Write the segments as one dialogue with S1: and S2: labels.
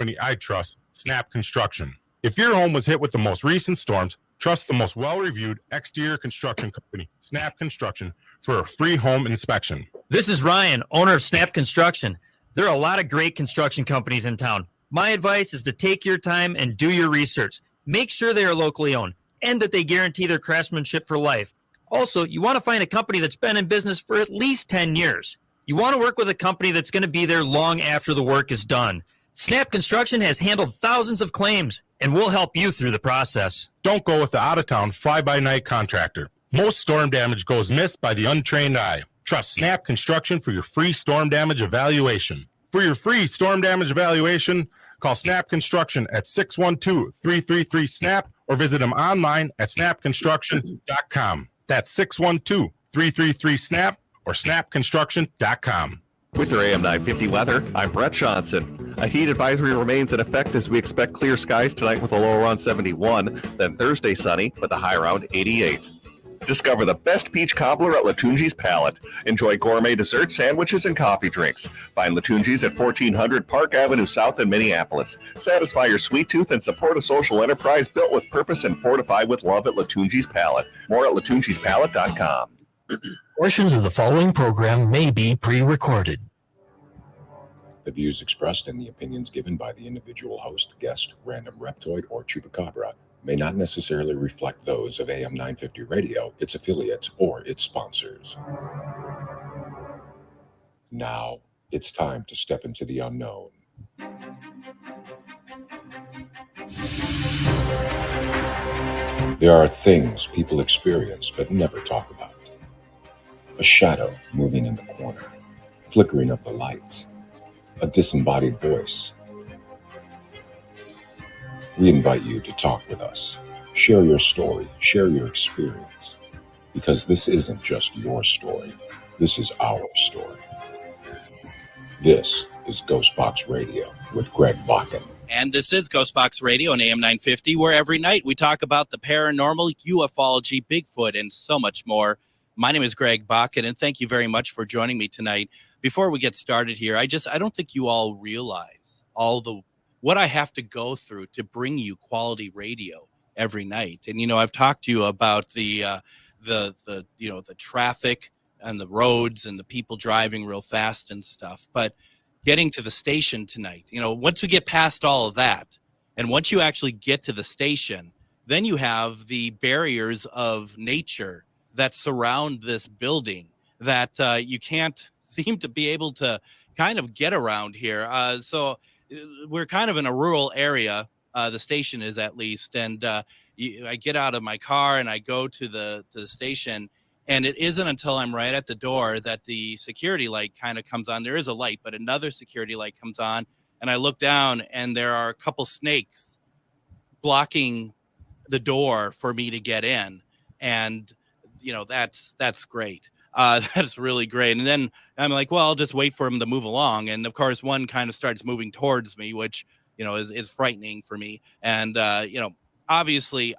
S1: company I trust, Snap Construction. If your home was hit with the most recent storms, trust the most well-reviewed exterior construction company, Snap Construction, for a free home inspection.
S2: This is Ryan, owner of Snap Construction. There are a lot of great construction companies in town. My advice is to take your time and do your research. Make sure they are locally owned and that they guarantee their craftsmanship for life. Also, you want to find a company that's been in business for at least 10 years. You want to work with a company that's going to be there long after the work is done. Snap Construction has handled thousands of claims and will help you through the process.
S1: Don't go with the out-of-town fly-by-night contractor. Most storm damage goes missed by the untrained eye. Trust Snap Construction for your free storm damage evaluation. For your free storm damage evaluation, call Snap Construction at 612-333-SNAP or visit them online at snapconstruction.com. That's 612-333-SNAP or snapconstruction.com.
S3: With your AM 950 weather, I'm Brett Johnson. A heat advisory remains in effect as we expect clear skies tonight with a low around 71, then Thursday sunny with a high around 88. Discover the best peach cobbler at Latunji's Palate. Enjoy gourmet desserts, sandwiches, and coffee drinks. Find Latunji's at 1400 Park Avenue South in Minneapolis. Satisfy your sweet tooth and support a social enterprise built with purpose and fortified with love at Latunji's Palate. More at latunjispalate.com.
S4: Portions of the following program may be pre-recorded.
S5: The views expressed and the opinions given by the individual host, guest, random reptoid, or chupacabra may not necessarily reflect those of AM 950 Radio, its affiliates, or its sponsors. Now, it's time to step into the unknown. There are things people experience but never talk about. A shadow moving in the corner, flickering of the lights, a disembodied voice. We invite you to talk with us. Share your story, share your experience, because this isn't just your story. This is our story. This is GhostBox Radio with Greg Bakun.
S6: And this is GhostBox Radio on AM 950, where every night we talk about the paranormal, ufology, Bigfoot, and so much more. My name is Greg Bakun, and thank you very much for joining me tonight. Before we get started here, I don't think you all realize what I have to go through to bring you quality radio every night. And I've talked to you about the traffic and the roads and the people driving real fast and stuff. But getting to the station tonight, once we get past all of that, and once you actually get to the station, then you have the barriers of nature that surround this building that you can't seem to be able to kind of get around here. So we're kind of in a rural area, the station is at least, and I get out of my car and I go to the station, and it isn't until I'm right at the door that the security light kind of comes on. There is a light, but another security light comes on, and I look down and there are a couple snakes blocking the door for me to get in. And that's great. That's really great. And then I'm like, well, I'll just wait for him to move along. And of course, one kind of starts moving towards me, which, is frightening for me. And, obviously,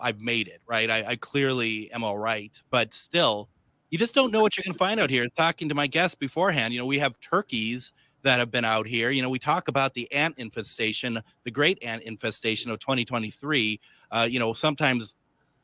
S6: I've made it, right? I clearly am all right, but still, you just don't know what you're going to find out here. Talking to my guests beforehand, we have turkeys that have been out here. We talk about the ant infestation, the great ant infestation of 2023. Sometimes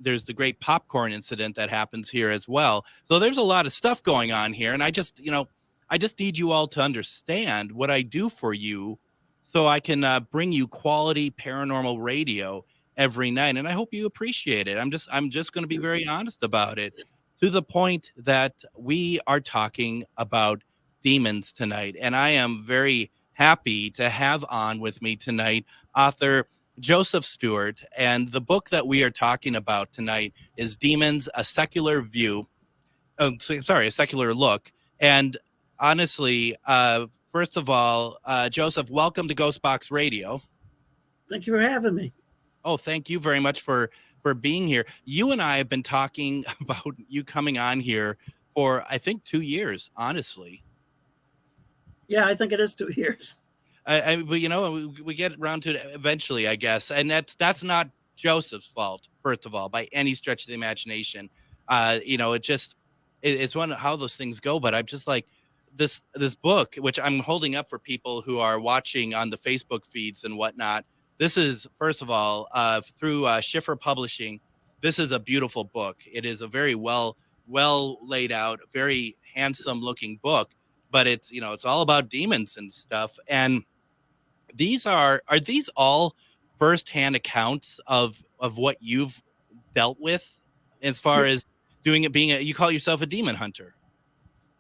S6: there's the great popcorn incident that happens here as well. So there's a lot of stuff going on here. And I just need you all to understand what I do for you so I can bring you quality paranormal radio every night. And I hope you appreciate it. I'm just going to be very honest about it, to the point that we are talking about demons tonight. And I am very happy to have on with me tonight author Joseph Stewart, and the book that we are talking about tonight is Demons, A Secular View. A Secular Look. And honestly, first of all, Joseph, welcome to GhostBox Radio.
S7: Thank you for having me.
S6: Oh, thank you very much for being here. You and I have been talking about you coming on here for, I think, 2 years, honestly.
S7: Yeah, I think it is 2 years.
S6: But we get around to it eventually, I guess, and that's not Joseph's fault, first of all, by any stretch of the imagination. It's one of how those things go. But I'm just like, this book, which I'm holding up for people who are watching on the Facebook feeds and whatnot. This is, first of all, through Schiffer Publishing. This is a beautiful book. It is a very well laid out, very handsome looking book, but it's, you know, it's all about demons and stuff. And these are these all firsthand accounts of what you've dealt with as far as doing it, you call yourself a demon hunter?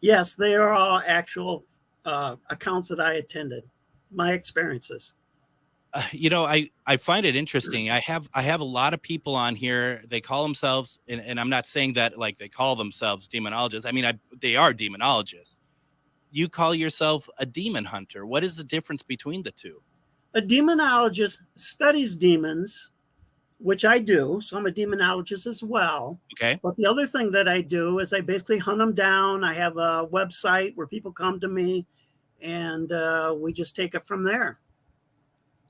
S7: Yes, they are all actual accounts that I attended, my experiences.
S6: You know, I find it interesting. I have a lot of people on here. They call themselves, and I'm not saying that like they call themselves demonologists. I mean, they are demonologists. You call yourself a demon hunter. What is the difference between the two?
S7: A demonologist studies demons, which I do. So I'm a demonologist as well.
S6: Okay.
S7: But the other thing that I do is I basically hunt them down. I have a website where people come to me, and we just take it from there.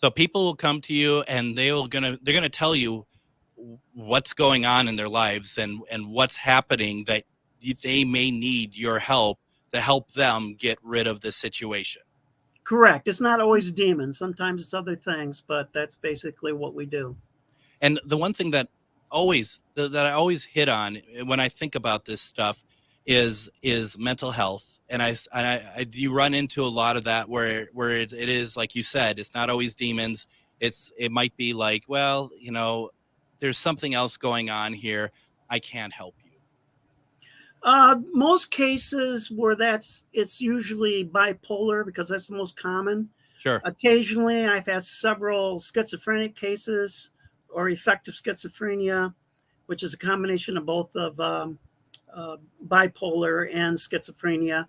S6: So people will come to you, and they're gonna tell you what's going on in their lives and what's happening that they may need your help to help them get rid of the situation.
S7: Correct. It's not always demons. Sometimes it's other things, but that's basically what we do.
S6: And the one thing that I always hit on when I think about this stuff is mental health. And I do run into a lot of that where it is, like you said, it's not always demons. It might be like, well, you know, there's something else going on here. I can't help you.
S7: Most cases where it's usually bipolar, because that's the most common.
S6: Sure.
S7: Occasionally, I've had several schizophrenic cases or affective schizophrenia, which is a combination of both of bipolar and schizophrenia.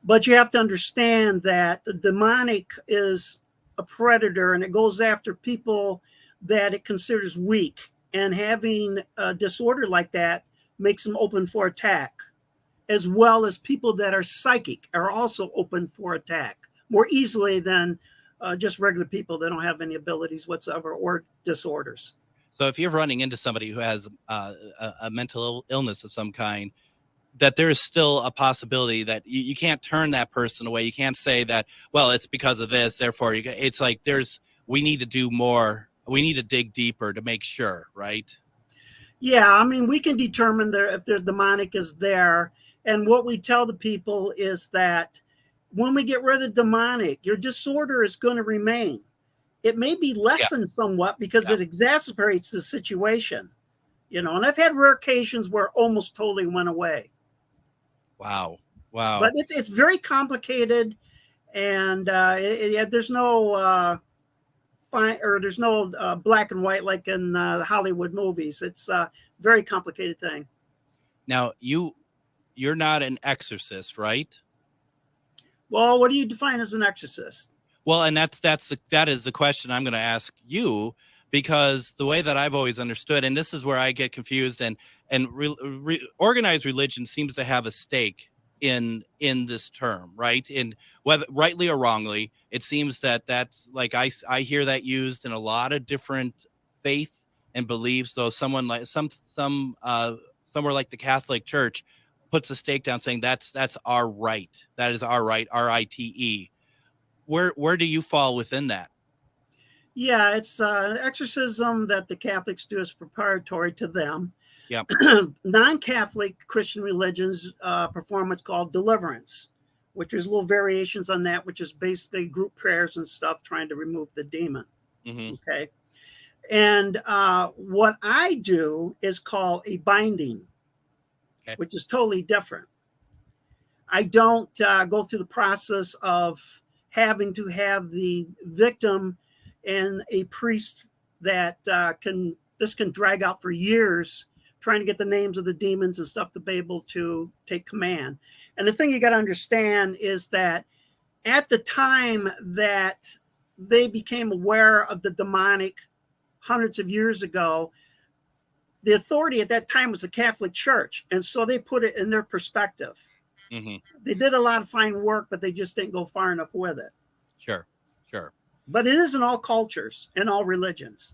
S7: But you have to understand that the demonic is a predator, and it goes after people that it considers weak. And having a disorder like that makes them open for attack, as well as people that are psychic are also open for attack more easily than just regular people that don't have any abilities whatsoever or disorders.
S6: So if you're running into somebody who has a mental illness of some kind, that there is still a possibility that you can't turn that person away. You can't say that, well, it's because of this, therefore it's like we need to do more. We need to dig deeper to make sure, right?
S7: Yeah, I mean, we can determine if the demonic is there. And what we tell the people is that when we get rid of the demonic, your disorder is going to remain. It may be lessened somewhat because it exacerbates the situation, you know, and I've had rare occasions where it almost totally went away.
S6: Wow.
S7: But it's very complicated, and there's no there's no black and white like in the Hollywood movies. It's a very complicated thing.
S6: Now, you're not an exorcist, right?
S7: Well, what do you define as an exorcist?
S6: Well, and that is the question I'm going to ask you, because the way that I've always understood, and this is where I get confused, and organized religion seems to have a stake in this term, right? And whether rightly or wrongly, it seems that's like I hear that used in a lot of different faith and beliefs. Though someone like somewhere like the Catholic Church puts a stake down saying that's our right. That is our right, RITE. Where do you fall within that?
S7: Yeah, it's exorcism that the Catholics do is proprietary to them.
S6: Yep.
S7: Non-Catholic Christian religions perform what's called deliverance, which is little variations on that, which is basically group prayers and stuff trying to remove the demon. Mm-hmm. Okay. And what I do is called a binding, which is totally different. I don't go through the process of having to have the victim and a priest that can drag out for years trying to get the names of the demons and stuff to be able to take command. And the thing you got to understand is that at the time that they became aware of the demonic hundreds of years ago, the authority at that time was the Catholic Church. And so they put it in their perspective. Mm-hmm. They did a lot of fine work, but they just didn't go far enough with it.
S6: Sure.
S7: But it is in all cultures and all religions.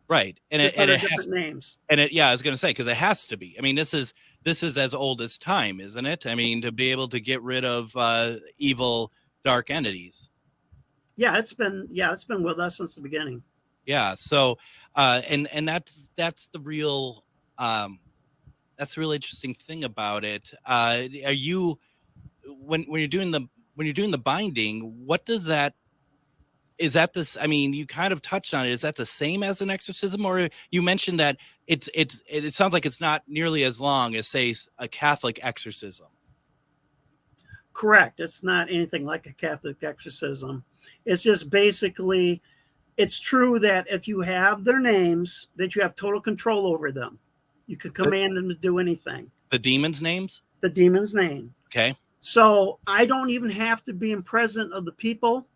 S6: Right. And
S7: just
S6: it, and
S7: under
S6: it has,
S7: different names.
S6: and it, yeah, I was going to say, because it has to be. I mean, this is as old as time, isn't it? I mean, to be able to get rid of evil, dark entities.
S7: Yeah, it's been with us since the beginning.
S6: Yeah. So, and that's the real, that's the real interesting thing about it. Are you, when you're doing the binding, what does that, is that this, I mean, you kind of touched on it. Is that the same as an exorcism, or you mentioned that it sounds like it's not nearly as long as, say, a Catholic exorcism?
S7: Correct. It's not anything like a Catholic exorcism. It's just basically, it's true that if you have their names, that you have total control over them. You could command them to do anything.
S6: The demons' names?
S7: The demon's name.
S6: Okay.
S7: So I don't even have to be in present of the people.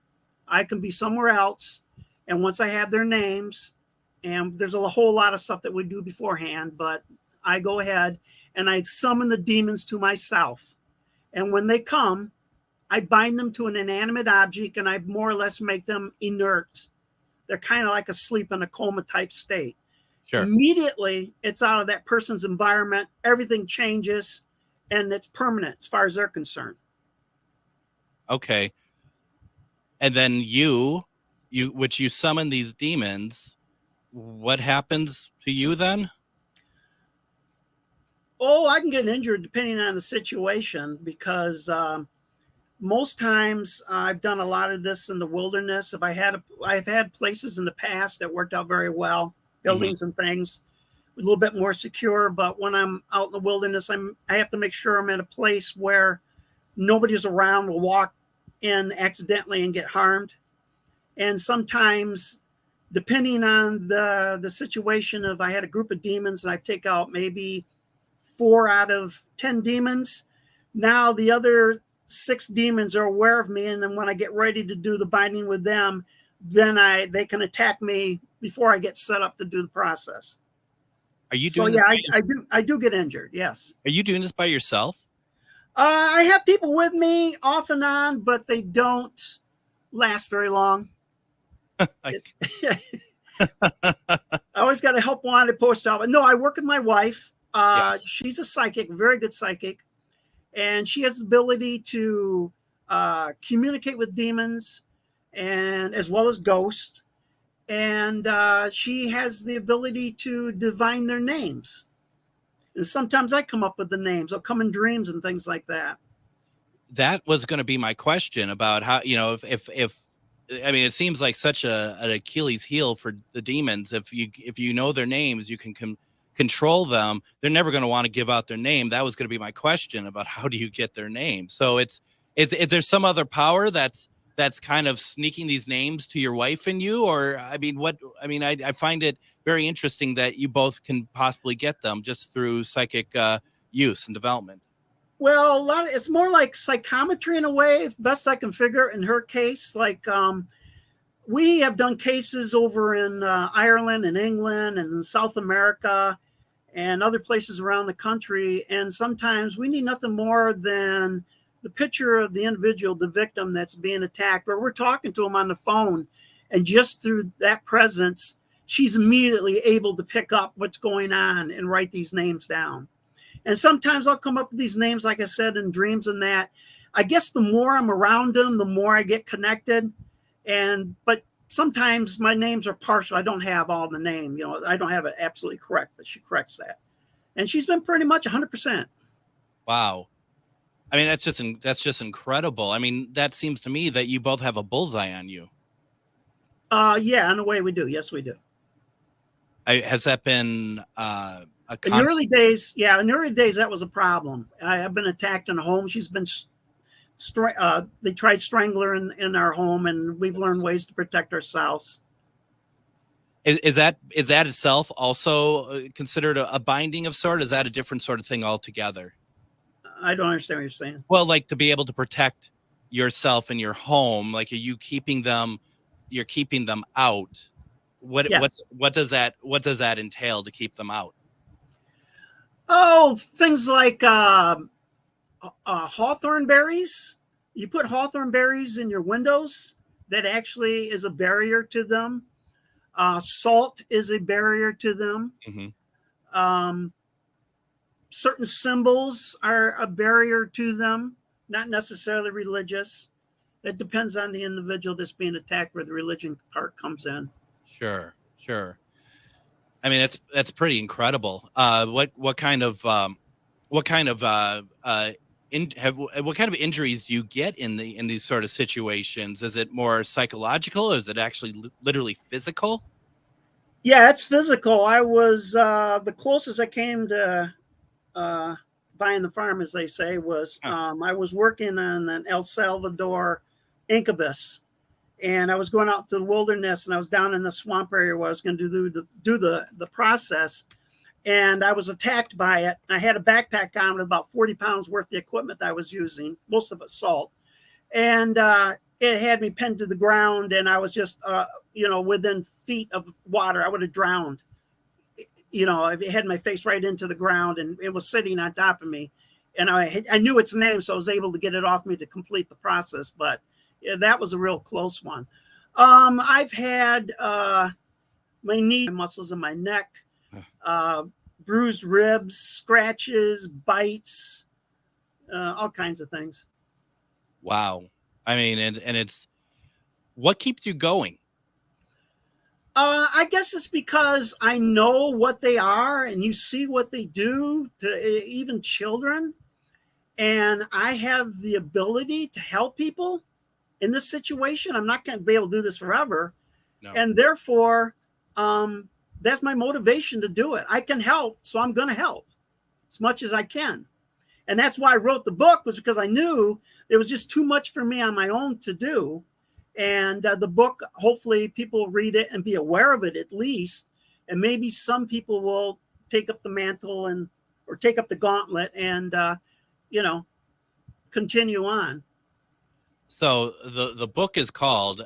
S7: I can be somewhere else. And once I have their names, and there's a whole lot of stuff that we do beforehand, but I go ahead and I summon the demons to myself. And when they come, I bind them to an inanimate object and I more or less make them inert. They're kind of like asleep in a coma type state.
S6: Sure.
S7: Immediately, it's out of that person's environment. Everything changes and it's permanent as far as they're concerned.
S6: Okay. And then you summon these demons, what happens to you then?
S7: Oh, I can get injured depending on the situation because most times I've done a lot of this in the wilderness. I've had places in the past that worked out very well, buildings and things, a little bit more secure. But when I'm out in the wilderness, I have to make sure I'm at a place where nobody's around, will walk in accidentally and get harmed. And sometimes, depending on the situation, if I had a group of demons and I take out maybe 4 out of 10 demons, now the other 6 demons are aware of me, and then when I get ready to do the binding with them, then they can attack me before I get set up to do the process.
S6: Are you
S7: so
S6: doing
S7: yeah, I do get injured, yes.
S6: Are you doing this by yourself?
S7: I have people with me off and on, but they don't last very long. I always got a help wanted post out. No, I work with my wife. She's a psychic, very good psychic, and she has the ability to communicate with demons and as well as ghosts. And she has the ability to divine their names. And sometimes I come up with the names. I'll come in dreams and things like that.
S6: That was going to be my question about how, if I mean, it seems like such an Achilles heel for the demons. If you know their names, you can control them. They're never going to want to give out their name. That was going to be my question about how do you get their name. So is there some other power that's kind of sneaking these names to your wife and you, or I find it very interesting that you both can possibly get them just through psychic use and development.
S7: Well, it's more like psychometry in a way, best I can figure in her case. Like we have done cases over in Ireland and England and in South America and other places around the country. And sometimes we need nothing more than the picture of the individual, the victim that's being attacked, or we're talking to them on the phone. And just through that presence, she's immediately able to pick up what's going on and write these names down. And sometimes I'll come up with these names, like I said, in dreams and that. I guess the more I'm around them, the more I get connected. But sometimes my names are partial. I don't have all the name. I don't have it absolutely correct, but she corrects that. And she's been pretty much 100%.
S6: Wow. I mean, that's just incredible. I mean, that seems to me that you both have a bullseye on you.
S7: Yeah, in a way we do. Yes, we do.
S6: Has that been
S7: in the early days? Yeah, in the early days, that was a problem. I have been attacked in a home. She's been, they tried strangler in our home, and we've learned ways to protect ourselves.
S6: Is that itself also considered a binding of sort? Is that a different sort of thing altogether?
S7: I don't understand what you're saying.
S6: Well, like to be able to protect yourself and your home, like you're keeping them out. What does that entail to keep them out?
S7: Oh, things like hawthorn berries. You put hawthorn berries in your windows. That actually is a barrier to them. Salt is a barrier to them. Certain symbols are a barrier to them, not necessarily religious. It depends on the individual that's being attacked, where the religion part comes in.
S6: Sure. I mean, that's pretty incredible. What kind of injuries do you get in these sort of situations? Is it more psychological, or is it actually literally physical?
S7: Yeah, it's physical. I was the closest I came to buying the farm, as they say, was I was working on an El Salvador incubus, and I was going out to the wilderness, and I was down in the swamp area where I was going to do the process, and I was attacked by it. I had a backpack on with about 40 pounds worth of equipment I was using, most of it salt, and it had me pinned to the ground, and I was just within feet of water. I would have drowned. I had my face right into the ground, and it was sitting on top of me, and I knew its name, so I was able to get it off me to complete the process. But yeah, that was a real close one. I've had my knee muscles in my neck, bruised ribs, scratches, bites, all kinds of things.
S6: Wow. I mean, and it's what keeps you going?
S7: I guess it's because I know what they are, and you see what they do to even children. And I have the ability to help people in this situation. I'm not going to be able to do this forever. No. And therefore, that's my motivation to do it. I can help, so I'm going to help as much as I can. And that's why I wrote the book, was because I knew it was just too much for me on my own to do. And the book, hopefully people read it and be aware of it at least. And maybe some people will take up the mantle or take up the gauntlet and, continue on.
S6: So the book is called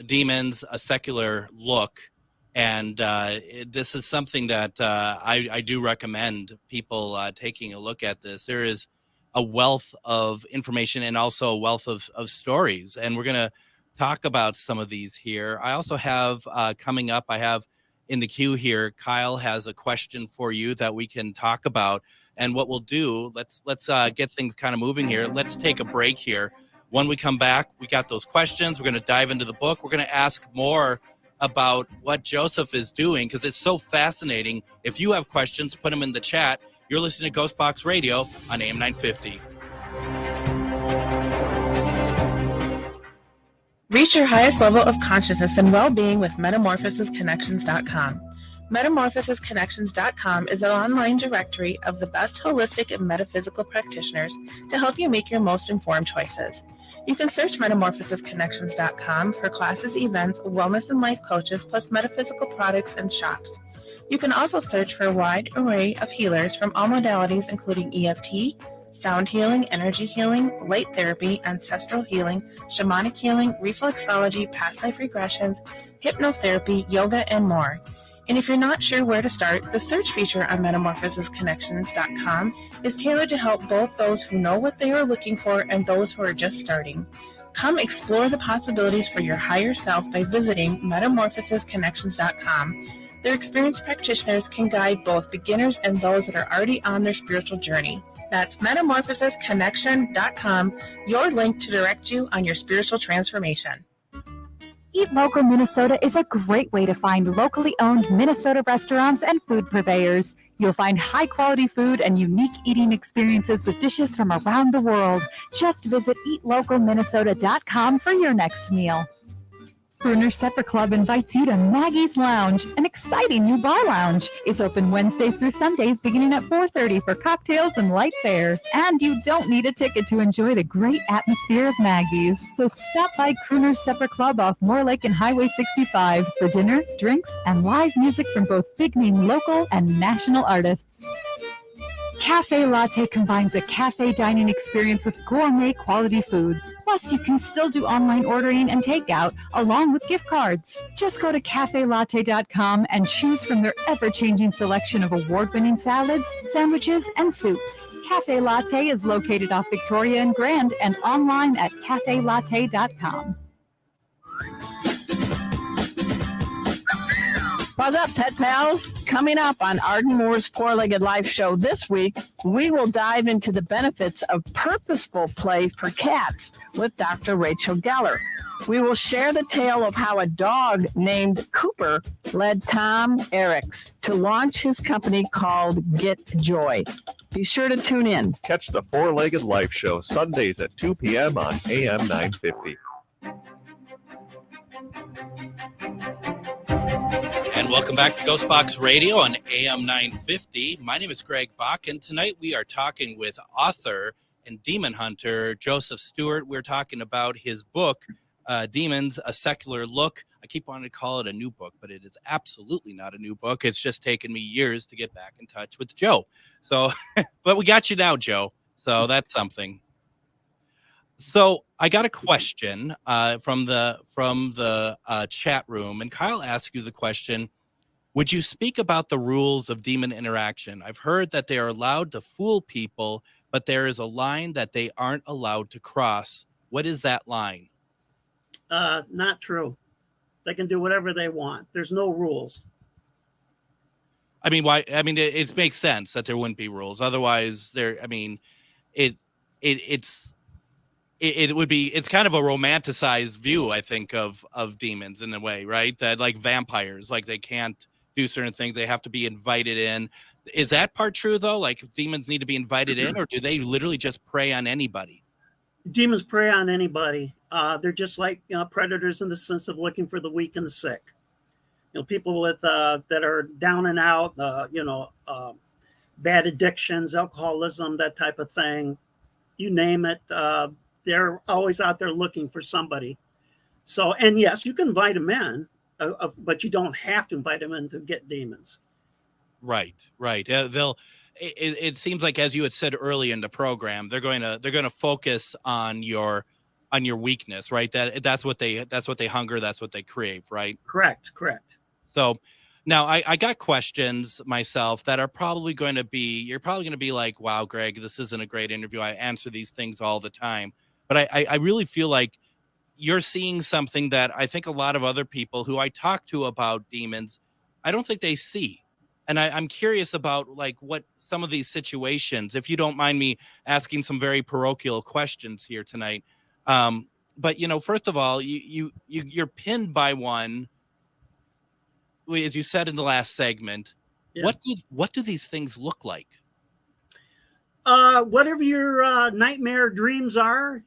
S6: Demons, A Secular Look. And this is something that I do recommend people taking a look at this. There is a wealth of information and also a wealth of stories. And we're going to talk about some of these here. I also have coming up, I have in the queue here, Kyle has a question for you that we can talk about. And what we'll do, let's get things kind of moving here. Let's take a break here. When we come back, we got those questions. We're going to dive into the book. We're going to ask more about what Joseph is doing, because it's so fascinating. If you have questions, put them in the chat. You're listening to GhostBox Radio on AM 950.
S8: Reach your highest level of consciousness and well-being with MetamorphosisConnections.com. MetamorphosisConnections.com is an online directory of the best holistic and metaphysical practitioners to help you make your most informed choices. You can search MetamorphosisConnections.com for classes, events, wellness and life coaches, plus metaphysical products and shops. You can also search for a wide array of healers from all modalities, including EFT, sound healing, energy healing, light therapy, ancestral healing, shamanic healing, reflexology, past life regressions, hypnotherapy, yoga, and more. And if you're not sure where to start, the search feature on MetamorphosisConnections.com is tailored to help both those who know what they are looking for and those who are just starting. Come explore the possibilities for your higher self by visiting MetamorphosisConnections.com. Their experienced practitioners can guide both beginners and those that are already on their spiritual journey. That's MetamorphosisConnection.com, your link to direct you on your spiritual transformation.
S9: Eat Local Minnesota is a great way to find locally owned Minnesota restaurants and food purveyors. You'll find high-quality food and unique eating experiences with dishes from around the world. Just visit eatlocalminnesota.com for your next meal. Crooner Supper Club invites you to Maggie's Lounge, an exciting new bar lounge. It's open Wednesdays through Sundays beginning at 4:30 for cocktails and light fare. And you don't need a ticket to enjoy the great atmosphere of Maggie's. So stop by Crooner Supper Club off Moore Lake and Highway 65 for dinner, drinks, and live music from both big-name local and national artists. Cafe Latte combines a cafe dining experience with gourmet quality food. Plus, you can still do online ordering and takeout along with gift cards. Just go to cafelatte.com and choose from their ever-changing selection of award-winning salads, sandwiches, and soups. Cafe Latte is located off Victoria and Grand and online at cafelatte.com.
S10: Buzz up, pet pals. Coming up on Arden Moore's Four-Legged Life show this week, we will dive into the benefits of purposeful play for cats with Dr. Rachel Geller. We will share the tale of how a dog named Cooper led Tom Eriks to launch his company called Get Joy. Be sure to tune in.
S3: Catch the Four-Legged Life show Sundays at 2 p.m. on AM 950.
S6: And welcome back to GhostBox Radio on AM 950. My name is Greg Bakun. Tonight we are talking with author and demon hunter Joseph Stewart. We're talking about his book, Demons, A Secular Look. I keep wanting to call it a new book, but it is absolutely not a new book. It's just taken me years to get back in touch with Joe. So, but we got you now, Joe. So that's something. So I got a question from the chat room, and Kyle asked you the question: would you speak about the rules of demon interaction? I've heard that they are allowed to fool people, but there is a line that they aren't allowed to cross. What is that line?
S7: Not true. They can do whatever they want. There's no rules.
S6: I mean, why? I mean, it makes sense that there wouldn't be rules. Otherwise, it's kind of a romanticized view, I think, of demons in a way, right? That like vampires, like they can't do certain things. They have to be invited in. Is that part true though? Like demons need to be invited in, or do they literally just prey on anybody?
S7: Demons prey on anybody. They're just like predators in the sense of looking for the weak and the sick. People with that are down and out, bad addictions, alcoholism, that type of thing. You name it. They're always out there looking for somebody. So, and yes, you can invite them in, but you don't have to invite them in to get demons. Right. It seems like, as you had said early in the program, they're going to focus on your weakness, right? That's what they hunger, that's what they crave, right? Correct. So now I got questions myself that are probably going to be, you're probably going to be like, wow, Greg, this isn't a great interview. I answer these things all the time. But I really feel like you're seeing something that I think a lot of other people who I talk to about demons, I don't think they see. And I'm curious about like what some of these situations, if you don't mind me asking some very parochial questions here tonight. But, first of all, you're pinned by one, as you said in the last segment. Yeah. What do these things look like? Whatever your nightmare dreams are,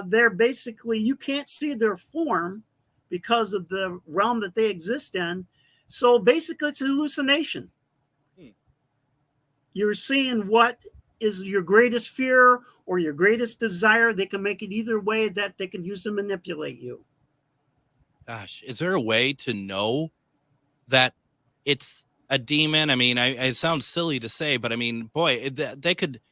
S7: they're basically, you can't see their form because of the realm that they exist in. So basically it's a hallucination. You're seeing what is your greatest fear or your greatest desire. They can make it either way that they can use to manipulate you. Gosh, is there a way to know that it's a demon? I mean, it sounds silly to say, but I mean, boy, they could,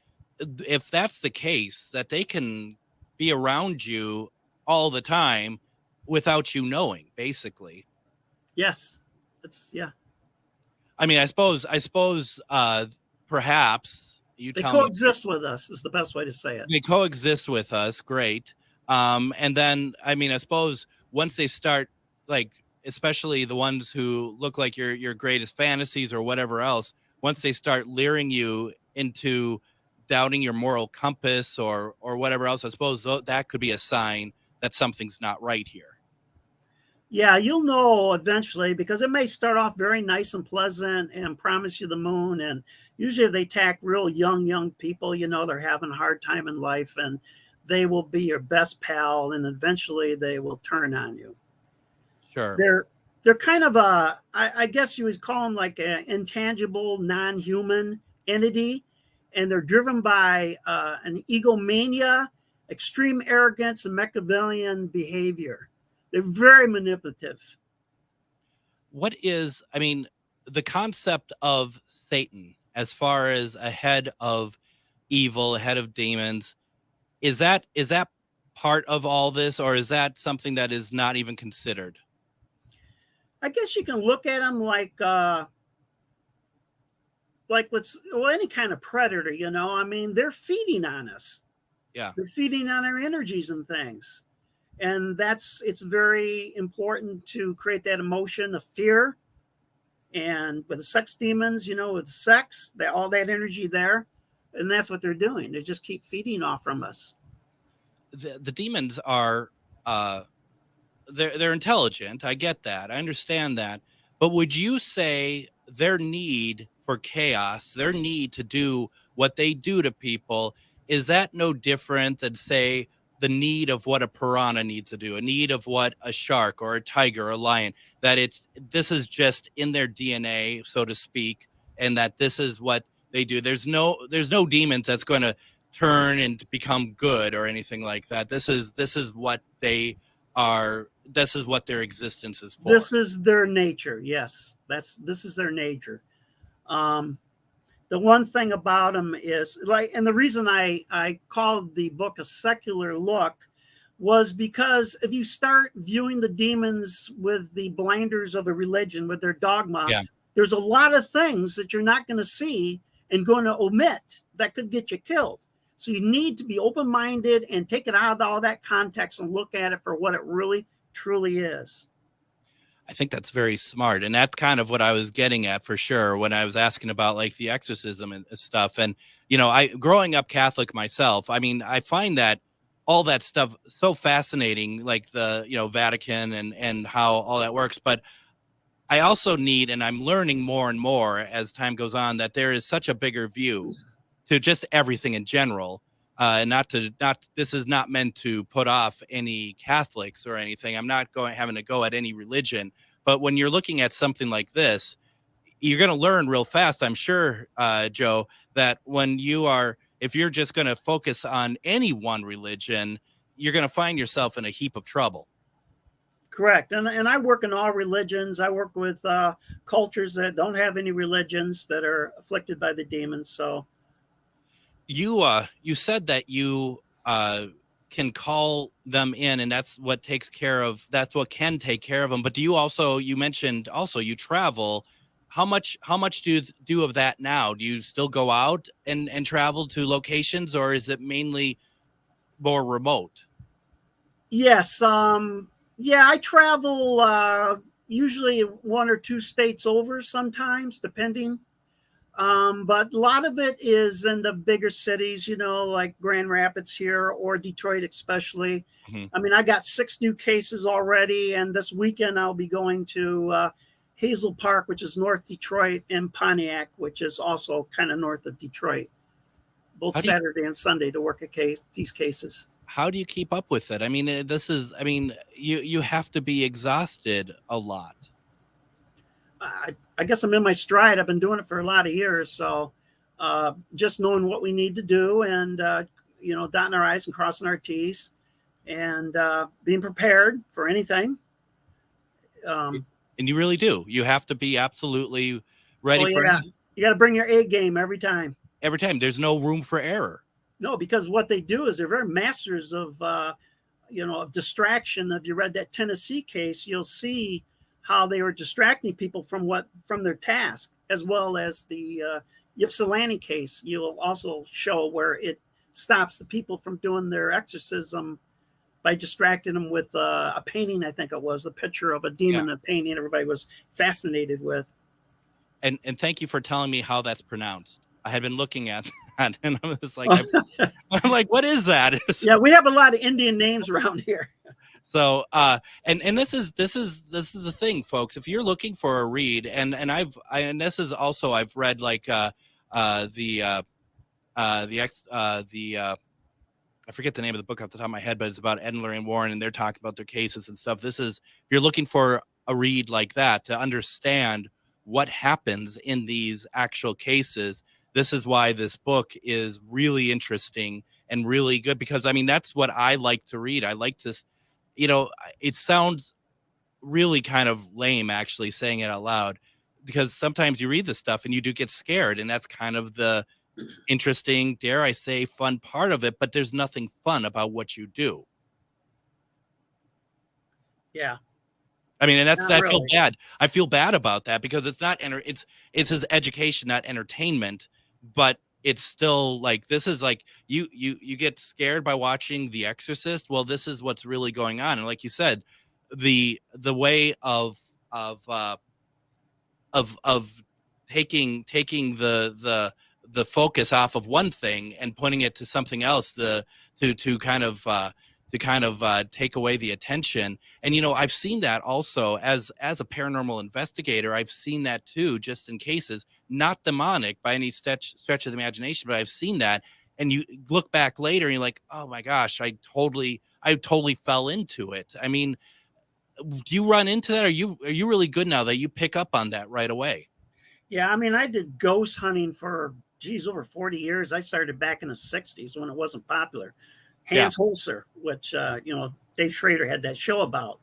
S7: if that's the case, that they can be around you all the time without you knowing, basically. Yes. Yeah. I mean, I suppose, perhaps they coexist with us is the best way to say it. They coexist with us. Great. And then, I mean, I suppose once they start, like, especially the ones who look like your greatest fantasies or whatever else, once they start luring you into doubting your moral compass or whatever else, I suppose that could be a sign that something's not right here. Yeah, you'll know eventually, because it may start off very nice and pleasant and promise you the moon. And usually if they attack real young people, they're having a hard time in life, and they will be your best pal, and eventually they will turn on you. Sure. They're kind of I guess you would call them like an intangible, non-human entity. And they're driven by an egomania, extreme arrogance, and Machiavellian behavior. They're very manipulative. What is, I mean, the concept of Satan as far as a head of evil, a head of demons, is that part of all this, or is that something that is not even considered? I guess you can look at them like any kind of predator, I mean, they're feeding on us. Yeah. They're feeding on our energies and things. And it's very important to create that emotion of fear And with the sex demons, with sex, all that energy there, and that's what they're doing. They just keep feeding off from us.
S6: The demons are they're intelligent. I get that. I understand that. But would you say their need for chaos, their need to do what they do to people, is that no different than, say, the need of what a piranha needs to do, a need of what a shark or a tiger or a lion, that this is just in their DNA, so to speak, and that this is what they do? There's no demons that's going to turn and become good or anything like that. This is what they are. This is what their existence is for.
S7: This is their nature. Yes, this is their nature. The one thing about them is and the reason I called the book A Secular Look was because if you start viewing the demons with the blinders of a religion, with their dogma, there's a lot of things that you're not going to see and going to omit that could get you killed. So you need to be open-minded and take it out of all that context and look at it for what it really, truly is.
S6: I think that's very smart. And that's kind of what I was getting at for sure when I was asking about like the exorcism and stuff. And, growing up Catholic myself, I find that all that stuff so fascinating, like the, Vatican and how all that works. But I also need, and I'm learning more and more as time goes on, that there is such a bigger view to just everything in general. And this is not meant to put off any Catholics or anything. I'm not having to go at any religion, but when you're looking at something like this, you're going to learn real fast, I'm sure, Joe, that if you're just going to focus on any one religion, you're going to find yourself in a heap of trouble.
S7: Correct. And I work in all religions. I work with cultures that don't have any religions that are afflicted by the demons. So
S6: you said that you can call them in, and that's what can take care of them. But you mentioned also you travel. How much do you do of that now? Do you still go out and travel to locations, or is it mainly more remote?
S7: Yes. I travel usually 1 or 2 states over sometimes, depending. But a lot of it is in the bigger cities, like Grand Rapids here or Detroit, especially. Mm-hmm. I got 6 new cases already. And this weekend I'll be going to Hazel Park, which is North Detroit, and Pontiac, which is also kind of north of Detroit, both Saturday and Sunday to work these cases.
S6: How do you keep up with it? You have to be exhausted a lot.
S7: I guess I'm in my stride. I've been doing it for a lot of years. So just knowing what we need to do and, dotting our I's and crossing our T's and being prepared for anything.
S6: And you really do. You have to be absolutely ready for anything.
S7: You got to bring your A game every time.
S6: Every time. There's no room for error.
S7: No, because what they do is they're very masters of, of distraction. If you read that Tennessee case, you'll see how they were distracting people from their task, as well as the Ypsilanti case. You'll also show where it stops the people from doing their exorcism by distracting them with a painting. I think it was the picture of a demon, a painting everybody was fascinated with.
S6: And thank you for telling me how that's pronounced. I had been looking at that, and I was like, I'm like, what is that?
S7: Yeah, we have a lot of Indian names around here.
S6: So, and this is the thing, folks. If you're looking for a read, and I've read like I forget the name of the book off the top of my head, but it's about Ed and Lorraine Warren, and they're talking about their cases and stuff. If you're looking for a read like that to understand what happens in these actual cases, this is why this book is really interesting and really good, because that's what I like to read. I like to, it sounds really kind of lame actually saying it out loud, because sometimes you read this stuff and you do get scared, and that's kind of the interesting, dare I say, fun part of it, but there's nothing fun about what you do.
S7: Yeah.
S6: And that's, I
S7: really
S6: feel bad. I feel bad about that, because it's not, it's as education, not entertainment, but it's still like, this is like, you get scared by watching The Exorcist. Well, this is what's really going on. And like you said, the way of of taking the focus off of one thing and putting it to something else, to kind of take away the attention. And I've seen that also as a paranormal investigator. I've seen that too, just in cases, not demonic by any stretch of the imagination, but I've seen that. And you look back later and you're like, oh my gosh, I totally fell into it. I mean, do you run into that? Are you really good now that you pick up on that right away?
S7: Yeah, I mean, I did ghost hunting for over 40 years. I started back in the 60s when it wasn't popular. Hans Holzer, which Dave Schrader had that show about.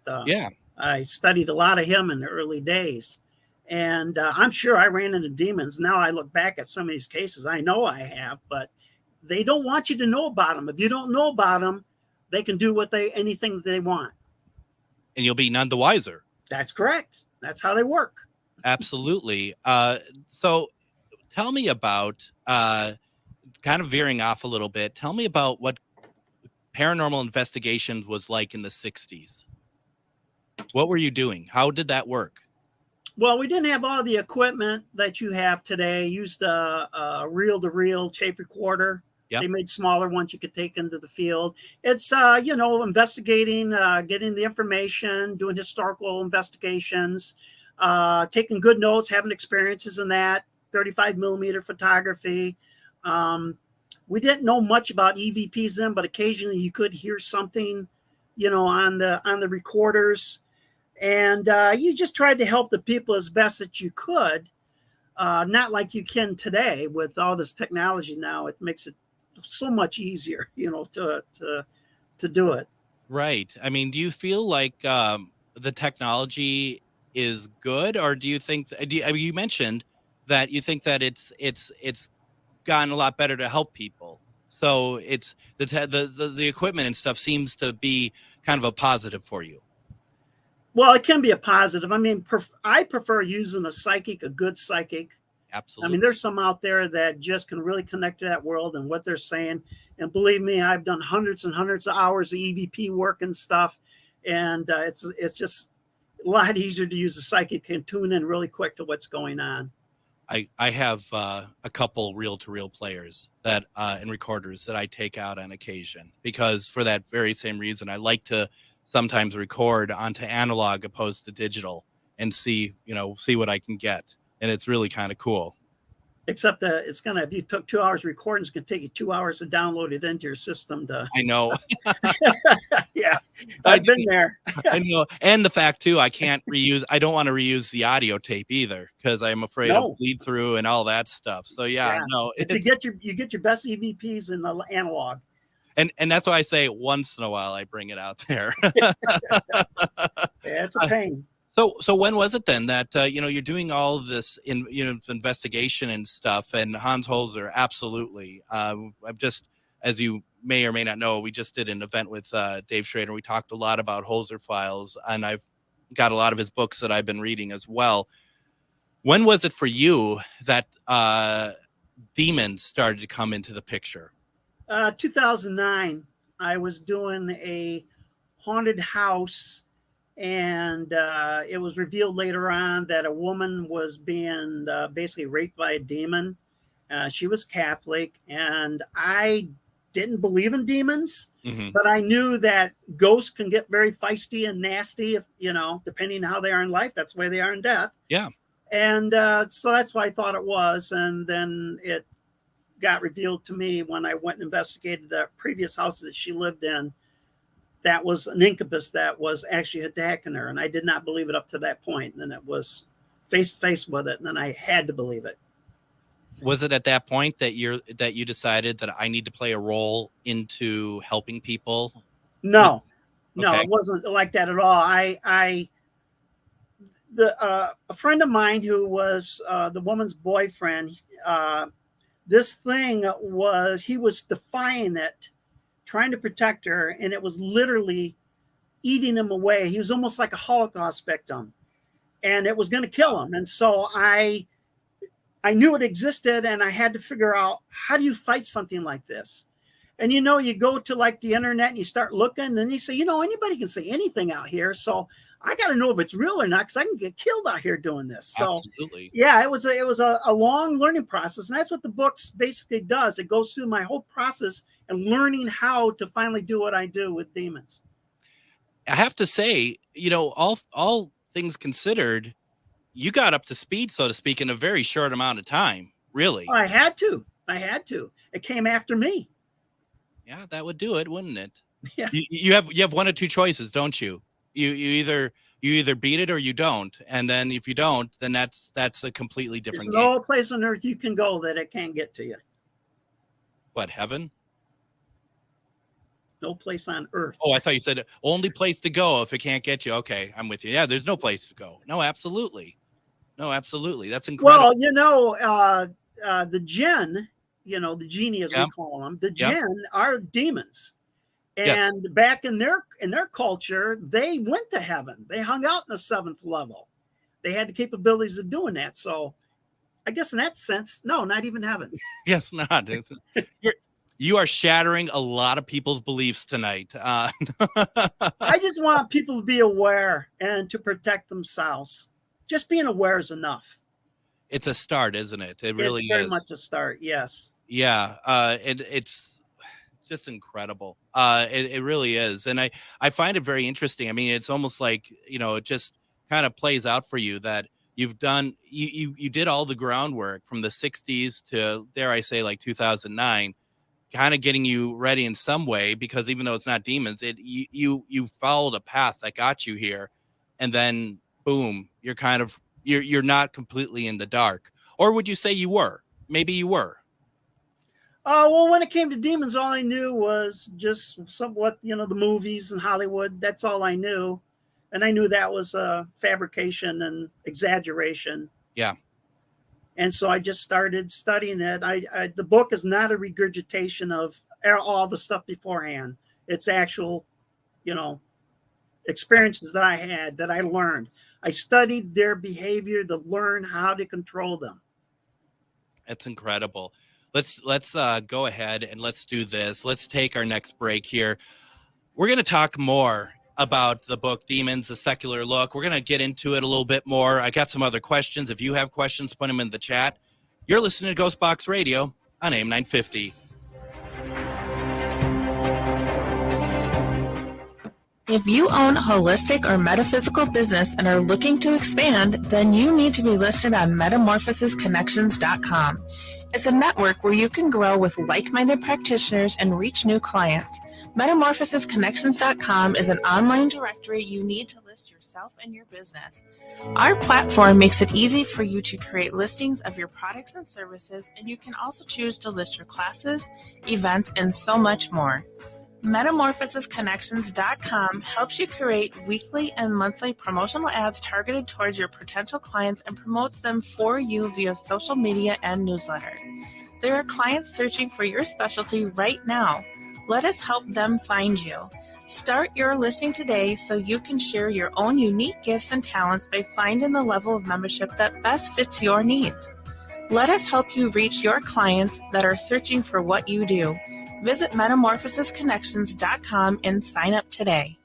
S7: I studied a lot of him in the early days, and I'm sure I ran into demons. Now I look back at some of these cases, I know I have, but they don't want you to know about them. If you don't know about them, they can do anything that they want.
S6: And you'll be none the wiser.
S7: That's correct. That's how they work.
S6: Absolutely. So tell me about, kind of veering off a little bit, tell me about what paranormal investigations was like in the 60s. What were you doing? How did that work?
S7: Well, we didn't have all the equipment that you have today. Used a reel-to-reel tape recorder. Yep. They made smaller ones you could take into the field. It's, investigating, getting the information, doing historical investigations, taking good notes, having experiences in that, 35 millimeter photography. We didn't know much about EVPs then, but occasionally you could hear something, on the recorders. And you just tried to help the people as best that you could. Not like you can today with all this technology now. It makes it so much easier, to do it.
S6: Right. I mean, do you feel like the technology is good, or do you think? You mentioned that you think that it's gotten a lot better to help people. So it's the equipment and stuff seems to be kind of a positive for you.
S7: Well, it can be a positive. I mean, I prefer using a good psychic.
S6: Absolutely.
S7: I mean, there's some out there that just can really connect to that world and what they're saying. And believe me, I've done hundreds and hundreds of hours of EVP work and stuff. And it's just a lot easier to use a psychic and tune in really quick to what's going on.
S6: I have a couple reel-to-reel players that and recorders that I take out on occasion, because for that very same reason, I like to sometimes record onto analog opposed to digital and see what I can get. And it's really kind of cool.
S7: Except that if you took 2 hours recording, it's going to take you 2 hours to download it into your system.
S6: I know.
S7: Yeah, I've been there.
S6: I know. And the fact too, I don't want to reuse the audio tape either, because I'm afraid it'll bleed through and all that stuff. So no.
S7: You get your best EVPs in the analog.
S6: And that's why I say once in a while I bring it out there.
S7: It's a pain.
S6: So when was it then that you're doing all of this investigation and stuff, and Hans Holzer, absolutely. I'm just, as you may or may not know, we just did an event with Dave Schrader. We talked a lot about Holzer files, and I've got a lot of his books that I've been reading as well. When was it for you that demons started to come into the picture?
S7: 2009. I was doing a haunted house. And it was revealed later on that a woman was being basically raped by a demon. She was Catholic, and I didn't believe in demons, but I knew that ghosts can get very feisty and nasty, depending on how they are in life. That's the way they are in death.
S6: Yeah.
S7: And so that's what I thought it was. And then it got revealed to me when I went and investigated the previous house that she lived in. That was an incubus that was actually attacking her. And I did not believe it up to that point. And then it was face to face with it. And then I had to believe it.
S6: Was it at that point that you decided that I need to play a role into helping people?
S7: No, it wasn't like that at all. A friend of mine who was the woman's boyfriend, this thing he was defying it, trying to protect her, and it was literally eating him away. He was almost like a Holocaust victim, and it was going to kill him. And so I knew it existed, and I had to figure out, how do you fight something like this? And you go to like the internet and you start looking, and you say, anybody can say anything out here. So I got to know if it's real or not, because I can get killed out here doing this. So,
S6: Absolutely.
S7: yeah, it was a long learning process, and that's what the book basically does. It goes through my whole process and learning how to finally do what I do with demons.
S6: I have to say, all things considered, you got up to speed, so to speak, in a very short amount of time. Really,
S7: I had to. It came after me.
S6: Yeah, that would do it, wouldn't it?
S7: Yeah.
S6: You have one or two choices, don't you? You either beat it or you don't, and then if you don't, then that's a completely different
S7: There's
S6: game.
S7: no place on earth you can go that it can't get to you.
S6: What, heaven?
S7: No place on earth.
S6: Oh, I thought you said only place to go if it can't get you. Okay, I'm with you. Yeah, there's no place to go. No, absolutely. That's incredible.
S7: Well, the jinn, the genie as we call them, the jinn are demons. And back in their culture, they went to heaven. They hung out in the 7th level. They had the capabilities of doing that. So I guess in that sense, no, not even heaven.
S6: Yes, not. You are shattering a lot of people's beliefs tonight.
S7: I just want people to be aware and to protect themselves. Just being aware is enough.
S6: It's a start, isn't it? It really
S7: is. Very
S6: is.
S7: much a start, yes.
S6: Yeah, it's just incredible. It really is. And I find it very interesting. I mean, it's almost like, it just kind of plays out for you that you've done, you did all the groundwork from the 60s to, dare I say, like 2009, kind of getting you ready in some way, because even though it's not demons, you followed a path that got you here, and then boom, you're not completely in the dark. Or would you say you were? Maybe you were.
S7: Well, when it came to demons, all I knew was just somewhat, the movies and Hollywood. That's all I knew. And I knew that was fabrication and exaggeration.
S6: Yeah.
S7: And so I just started studying it. The book is not a regurgitation of all the stuff beforehand. It's actual, experiences that I had, that I learned. I studied their behavior to learn how to control them.
S6: That's incredible. Let's go ahead and let's do this. Let's take our next break here. We're going to talk more about the book Demons, A Secular Look. We're going to get into it a little bit more. I got some other questions. If you have questions, put them in the chat. You're listening to GhostBox Radio on AM 950.
S8: If you own a holistic or metaphysical business and are looking to expand, then you need to be listed on metamorphosisconnections.com. It's a network where you can grow with like-minded practitioners and reach new clients. Metamorphosisconnections.com is an online directory you need to list yourself and your business. Our platform makes it easy for you to create listings of your products and services, and you can also choose to list your classes, events, and so much more. Metamorphosisconnections.com helps you create weekly and monthly promotional ads targeted towards your potential clients and promotes them for you via social media and newsletter. There are clients searching for your specialty right now. Let us help them find you. Start your listing today so you can share your own unique gifts and talents by finding the level of membership that best fits your needs. Let us help you reach your clients that are searching for what you do. Visit metamorphosisconnections.com and sign up today.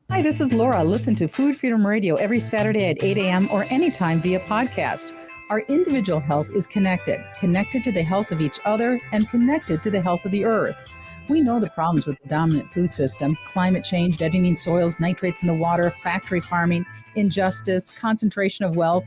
S11: Hi, this is Laura. Listen to Food Freedom Radio every Saturday at 8 a.m. or anytime via podcast. Our individual health is connected to the health of each other and connected to the health of the earth. We know the problems with the dominant food system: climate change, deadening soils, nitrates in the water, factory farming, injustice, concentration of wealth.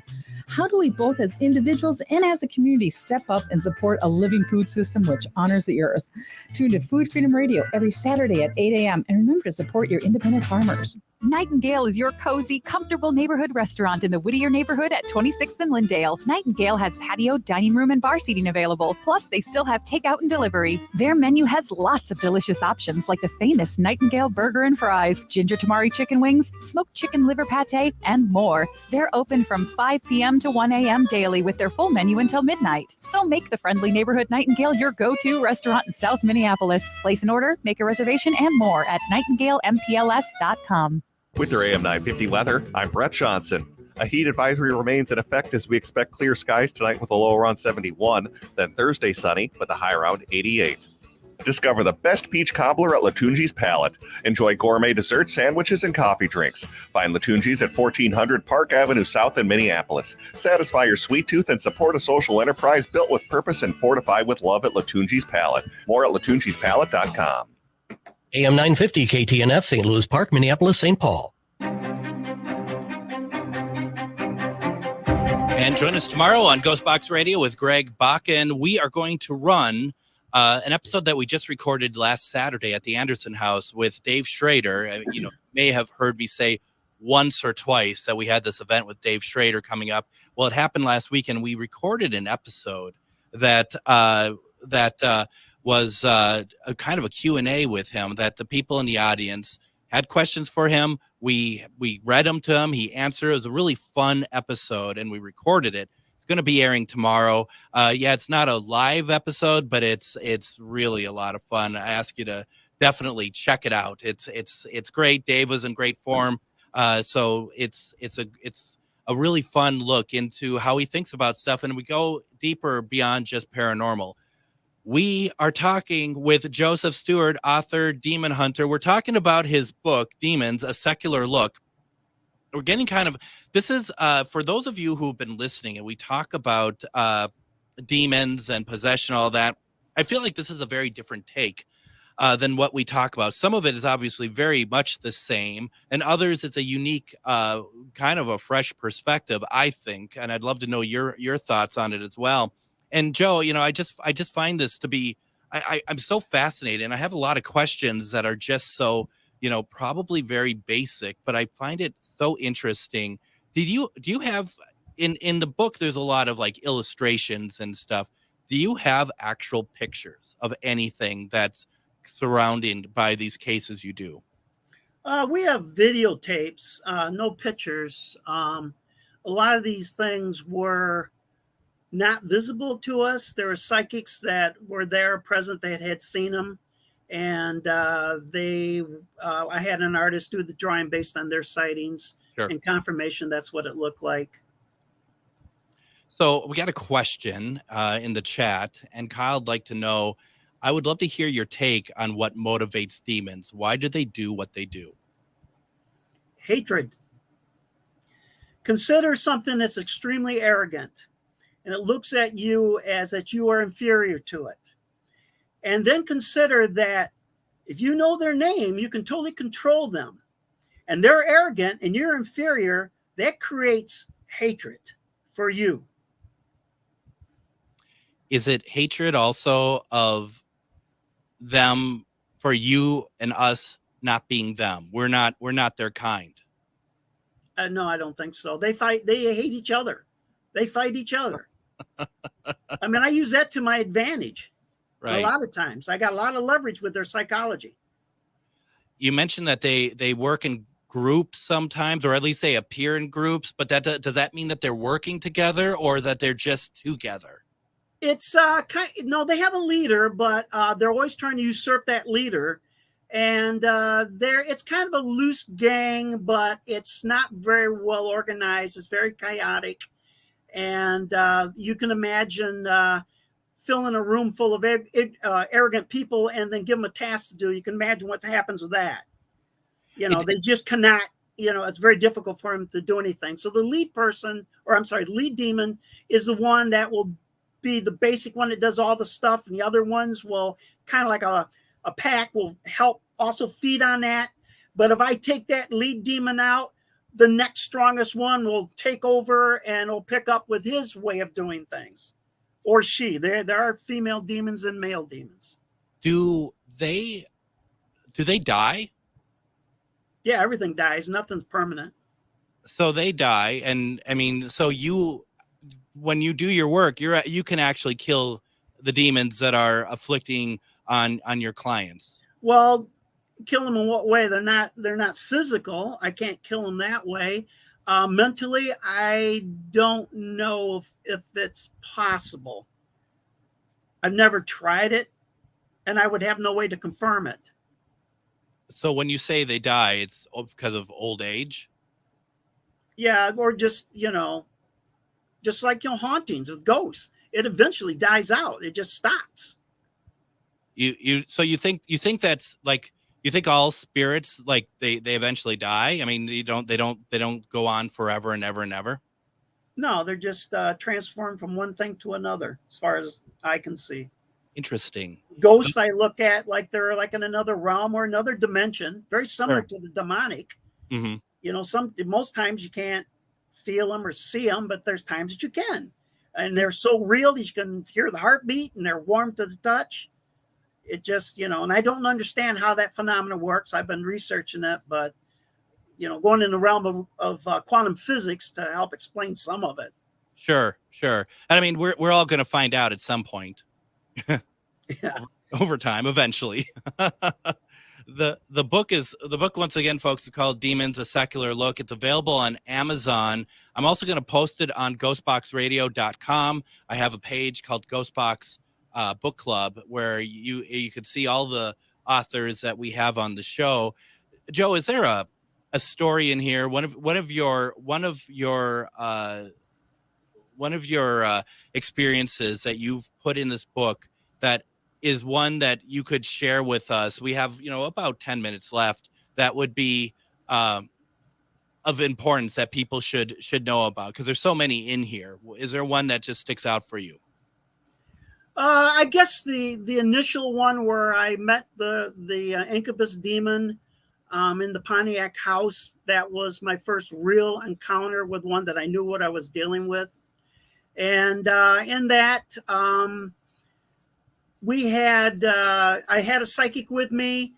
S11: How do we both as individuals and as a community step up and support a living food system which honors the earth? Tune to Food Freedom Radio every Saturday at 8 a.m. and remember to support your independent farmers.
S9: Nightingale is your cozy, comfortable neighborhood restaurant in the Whittier neighborhood at 26th and Lindale. Nightingale has patio, dining room, and bar seating available. Plus, they still have takeout and delivery. Their menu has lots of delicious options like the famous Nightingale burger and fries, ginger tamari chicken wings, smoked chicken liver pate, and more. They're open from 5 p.m. to 1 a.m. daily with their full menu until midnight. So make the friendly neighborhood Nightingale your go-to restaurant in South Minneapolis. Place an order, make a reservation, and more at nightingalempls.com.
S3: With your AM 950 weather, I'm Brett Johnson. A heat advisory remains in effect as we expect clear skies tonight with a low around 71, then Thursday sunny with a high around 88. Discover the best peach cobbler at Latunji's Palette. Enjoy gourmet desserts, sandwiches, and coffee drinks. Find Latunji's at 1400 Park Avenue South in Minneapolis. Satisfy your sweet tooth and support a social enterprise built with purpose and fortified with love at Latunji's Palette. More at latunjispalette.com.
S4: AM 950 KTNF, St. Louis Park, Minneapolis, St. Paul.
S6: And join us tomorrow on GhostBox Radio with Greg Bakun. We are going to run an episode that we just recorded last Saturday at the Anderson House with Dave Schrader. You may have heard me say once or twice that we had this event with Dave Schrader coming up. Well, it happened last week, and we recorded an episode that was a kind of a Q&A with him, that the people in the audience had questions for him. We read them to him. He answered. It was a really fun episode, and we recorded it. Going to be airing tomorrow. It's not a live episode, but it's really a lot of fun. I ask you to definitely check it out. It's great. Dave was in great form, so it's a really fun look into how he thinks about stuff, and we go deeper beyond just paranormal. We are talking with Joseph Stewart, author, demon hunter. We're talking about his book, Demons: A Secular Look. We're getting this is for those of you who've been listening, and we talk about demons and possession, all that. I feel like this is a very different take than what we talk about. Some of it is obviously very much the same, and others it's a unique kind of a fresh perspective, I think. And I'd love to know your thoughts on it as well. And Joe, I just find this to be I'm so fascinated, and I have a lot of questions that are just so probably very basic, but I find it so interesting. Do you have in the book, there's a lot of like illustrations and stuff. Do you have actual pictures of anything that's surrounded by these cases you do?
S7: We have videotapes, no pictures. A lot of these things were not visible to us. There were psychics that were there present that had seen them. And I had an artist do the drawing based on their sightings and confirmation. That's what it looked like.
S6: So we got a question in the chat, and Kyle'd like to know, I would love to hear your take on what motivates demons. Why do they do what they do?
S7: Hatred. Consider something that's extremely arrogant, and it looks at you as that you are inferior to it. And then consider that if you know their name, you can totally control them. And they're arrogant and you're inferior. That creates hatred for you.
S6: Is it hatred also of them for you and us not being them? We're not their kind.
S7: No, I don't think so. They fight. They hate each other. They fight each other. I mean, I use that to my advantage. Right. A lot of times I got a lot of leverage with their psychology.
S6: You mentioned that they work in groups sometimes, or at least they appear in groups, but does that mean that they're working together or that they're just together?
S7: It's no, they have a leader, but they're always trying to usurp that leader. And it's kind of a loose gang, but it's not very well organized. It's very chaotic. And you can imagine fill in a room full of arrogant people and then give them a task to do. You can imagine what happens with that. They just cannot, it's very difficult for them to do anything. So the lead demon is the one that will be the basic one that does all the stuff. And the other ones will kind of like a pack will help also feed on that. But if I take that lead demon out, the next strongest one will take over and will pick up with his way of doing things. Or she. There are female demons and male demons.
S6: Do they die?
S7: Yeah, everything dies. Nothing's permanent.
S6: So they die, and I mean, so when you do your work, you can actually kill the demons that are afflicting on your clients.
S7: Well, kill them in what way? They're not physical. I can't kill them that way. Mentally, I don't know if it's possible. I've never tried it, and I would have no way to confirm it.
S6: So when you say they die, it's because of old age?
S7: Yeah, or just, hauntings with ghosts. It eventually dies out. It just stops.
S6: So you think that's like, you think all spirits, like they eventually die? I mean, they don't go on forever and ever and ever.
S7: No, they're just transformed from one thing to another, as far as I can see.
S6: Interesting.
S7: Ghosts I look at like they're like in another realm or another dimension, very similar
S6: Sure.
S7: to the demonic.
S6: Mm-hmm.
S7: You know, most times you can't feel them or see them, but there's times that you can. And they're so real that you can hear the heartbeat and they're warm to the touch. It just, you know, and I don't understand how that phenomenon works. I've been researching it, but, you know, going in the realm of quantum physics to help explain some of it.
S6: Sure. And I mean, we're all going to find out at some point.
S7: Yeah.
S6: Over time, eventually. The book once again, folks, is called Demons: A Secular Look. It's available on Amazon. I'm also going to post it on GhostBoxRadio.com. I have a page called GhostBox Book Club where you could see all the authors that we have on the show. Joe, is there a story in here? One of your experiences that you've put in this book that is one that you could share with us? We have, about 10 minutes left. That would be of importance that people should know about, because there's so many in here. Is there one that just sticks out for you?
S7: I guess the initial one where I met the incubus demon in the Pontiac house, that was my first real encounter with one that I knew what I was dealing with. And in that, I had a psychic with me.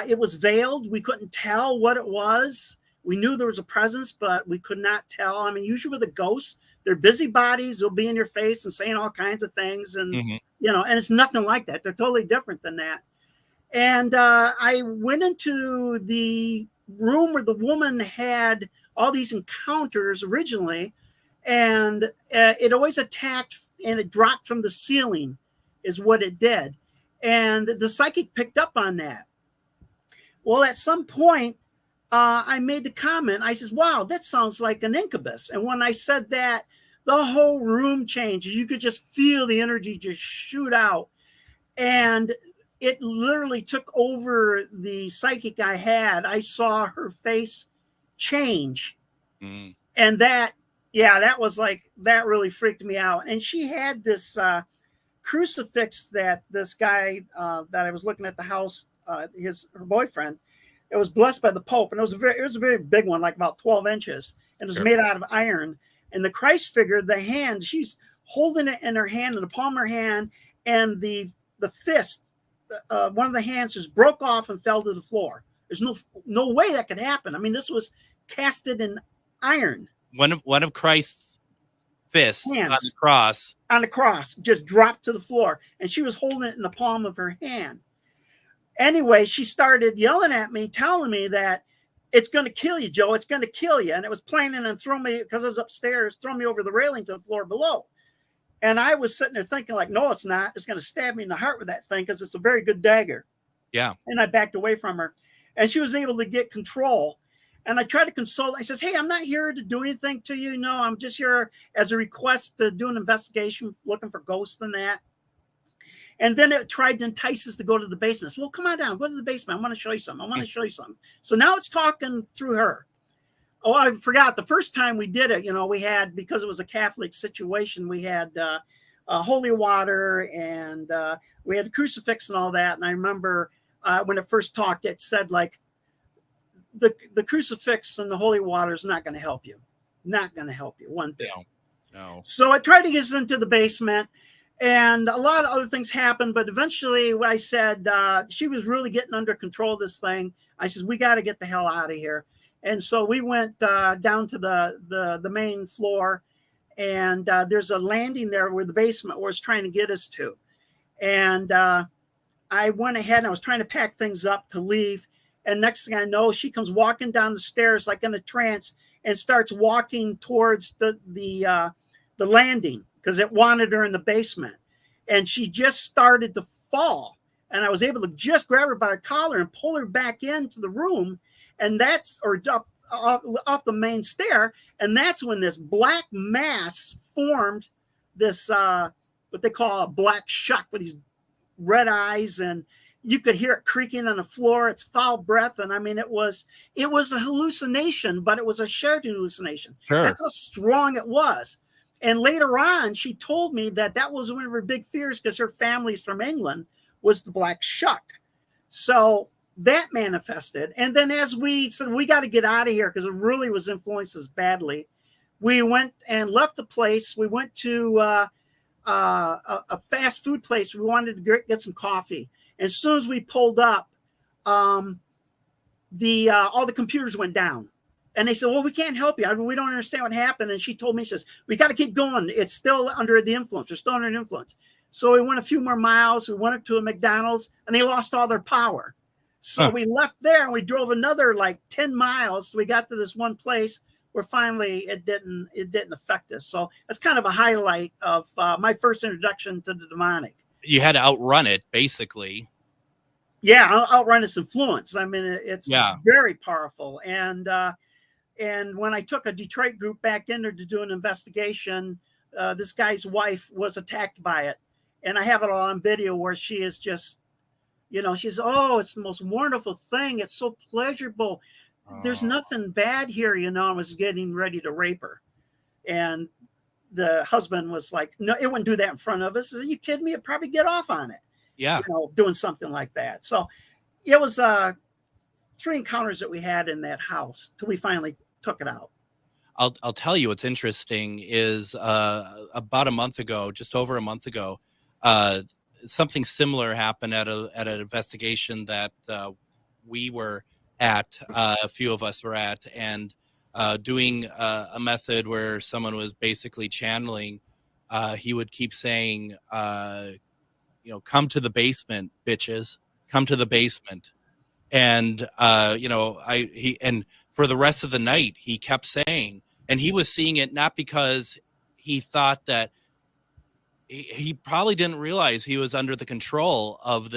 S7: It was veiled. We couldn't tell what it was. We knew there was a presence, but we could not tell. I mean, usually with a ghost, they're busybodies. They'll be in your face and saying all kinds of things. And, and it's nothing like that. They're totally different than that. And I went into the room where the woman had all these encounters originally. And it always attacked and it dropped from the ceiling is what it did. And the psychic picked up on that. Well, at some point, I made the comment. I says, wow, that sounds like an incubus. And when I said that, the whole room changed. You could just feel the energy just shoot out. And it literally took over the psychic I had. I saw her face change. And that was like, that really freaked me out. And she had this crucifix that this guy that I was looking at the house, her boyfriend, it was blessed by the Pope, and it was a very big one, like about 12 inches, and it was made out of iron. And the Christ figure, the hand, she's holding it in her hand, in the palm of her hand, and the fist, one of the hands just broke off and fell to the floor. There's no way that could happen. I mean, this was casted in iron.
S6: One of Christ's fists on the cross
S7: just dropped to the floor, and she was holding it in the palm of her hand. Anyway, she started yelling at me, telling me that it's going to kill you, Joe. It's going to kill you. And it was planning on throwing me, because I was upstairs, throwing me over the railing to the floor below. And I was sitting there thinking like, no, it's not. It's going to stab me in the heart with that thing, because it's a very good dagger.
S6: Yeah.
S7: And I backed away from her, and she was able to get control. And I tried to console. I says, hey, I'm not here to do anything to you. No, I'm just here as a request to do an investigation, looking for ghosts and that. And then it tried to entice us to go to the basement. Well, come on down, go to the basement. I want to show you something. So now it's talking through her. Oh, I forgot. The first time we did it, we had, because it was a Catholic situation, we had holy water, and we had the crucifix and all that. And I remember when it first talked, it said like, the crucifix and the holy water is not going to help you. Not going to help you one bit.
S6: No.
S7: So I tried to get us into the basement. And a lot of other things happened, but eventually I said, she was really getting under control of this thing. I said, we got to get the hell out of here. And so we went down to the main floor, and there's a landing there where the basement was trying to get us to. And I went ahead and I was trying to pack things up to leave. And next thing I know, she comes walking down the stairs like in a trance and starts walking towards the landing, because it wanted her in the basement. And she just started to fall. And I was able to just grab her by her collar and pull her back into the room. And off the main stair. And that's when this black mass formed, this, what they call a black shuck with these red eyes, and you could hear it creaking on the floor. It's foul breath. And I mean, it was a hallucination, but it was a shared hallucination.
S6: Sure.
S7: That's how strong it was. And later on, she told me that was one of her big fears, because her family's from England, was the black shuck. So that manifested. And then as we said, we got to get out of here because it really was influenced us badly. We went and left the place. We went to a fast food place. We wanted to get some coffee. As soon as we pulled up, all the computers went down. And they said, well, we can't help you. I mean, we don't understand what happened. And she told me, she says, we got to keep going. It's still under the influence. We're still under the influence. So we went a few more miles. We went up to a McDonald's, and they lost all their power. So we left there, and we drove another like 10 miles. We got to this one place where finally it didn't affect us. So that's kind of a highlight of my first introduction to the demonic.
S6: You had to outrun it, basically.
S7: Yeah, I'll outrun its influence. I mean, it's very powerful. And when I took a Detroit group back in there to do an investigation, this guy's wife was attacked by it. And I have it all on video where she is just, she's, oh, it's the most wonderful thing. It's so pleasurable. There's nothing bad here, I was getting ready to rape her. And the husband was like, no, it wouldn't do that in front of us. Are you kidding me? It'd probably get off on it.
S6: Yeah.
S7: Doing something like that. So it was 3 encounters that we had in that house till we finally took it out.
S6: I'll tell you what's interesting is about a month ago, just over a month ago, something similar happened at an investigation that we were at, a few of us were at, and doing a method where someone was basically channeling. He would keep saying, come to the basement, bitches, come to the basement. And, and for the rest of the night, he kept saying, and he was seeing it not because he thought that he probably didn't realize he was under the control of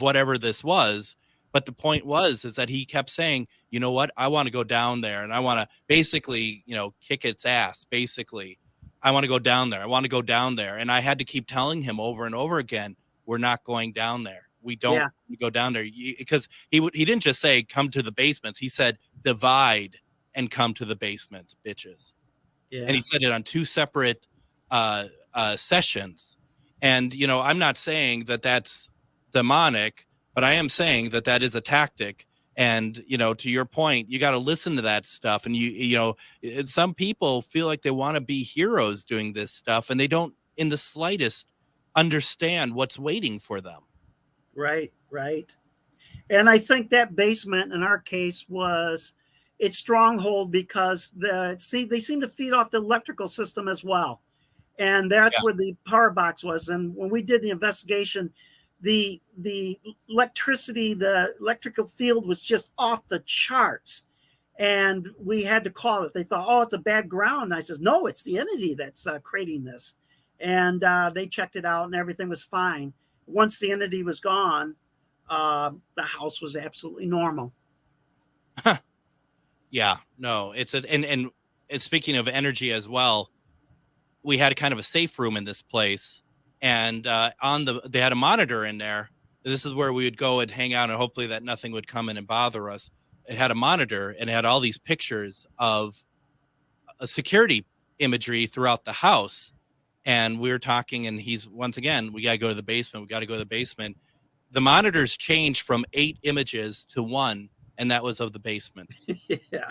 S6: whatever this was. But the point is that he kept saying, you know what, I want to go down there and I want to basically, kick its ass. Basically, I want to go down there. I want to go down there. And I had to keep telling him over and over again, we're not going down there. We don't go down there, because he didn't just say, come to the basements. He said, divide and come to the basement, bitches. Yeah. And he said it on 2 separate sessions. And, I'm not saying that that's demonic, but I am saying that that is a tactic. And, to your point, you got to listen to that stuff. And some people feel like they want to be heroes doing this stuff, and they don't in the slightest understand what's waiting for them.
S7: Right. And I think that basement in our case was its stronghold because they seem to feed off the electrical system as well. And that's where the power box was. And when we did the investigation, the electricity, the electrical field was just off the charts. And we had to call it. They thought, oh, it's a bad ground. And I says, no, it's the entity that's creating this. And they checked it out and everything was fine. Once the entity was gone, the house was absolutely normal.
S6: Yeah, no, and speaking of energy as well, we had kind of a safe room in this place, and they had a monitor in there. This is where we would go and hang out, and hopefully that nothing would come in and bother us. It had a monitor, and it had all these pictures of a security imagery throughout the house. And we were talking, and he's, once again, we got to go to the basement. The monitors changed from 8 images to 1, and that was of the basement. Yeah.